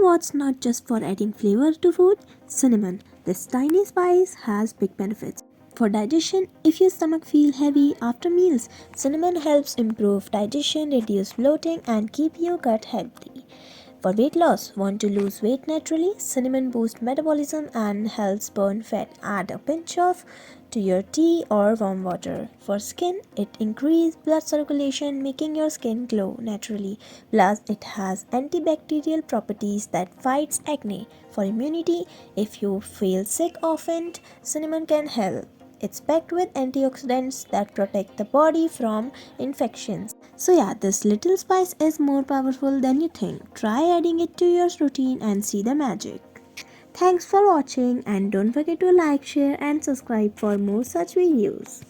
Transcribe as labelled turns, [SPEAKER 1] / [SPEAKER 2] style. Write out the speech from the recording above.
[SPEAKER 1] what's not just for adding flavor to food? Cinnamon. This tiny spice has big benefits. For digestion, if your stomach feels heavy after meals, cinnamon helps improve digestion, reduce bloating, and keep your gut healthy. For weight loss, want to lose weight naturally? Cinnamon boosts metabolism and helps burn fat. Add a pinch of to your tea or warm water. For skin, it increases blood circulation, making your skin glow naturally. Plus, it has antibacterial properties that fights acne. For immunity, if you feel sick often, cinnamon can help. It's packed with antioxidants that protect the body from infections. So yeah, this little spice is more powerful than you think. Try adding it to your routine and see the magic. Thanks for watching and don't forget to like, share and subscribe for more such videos.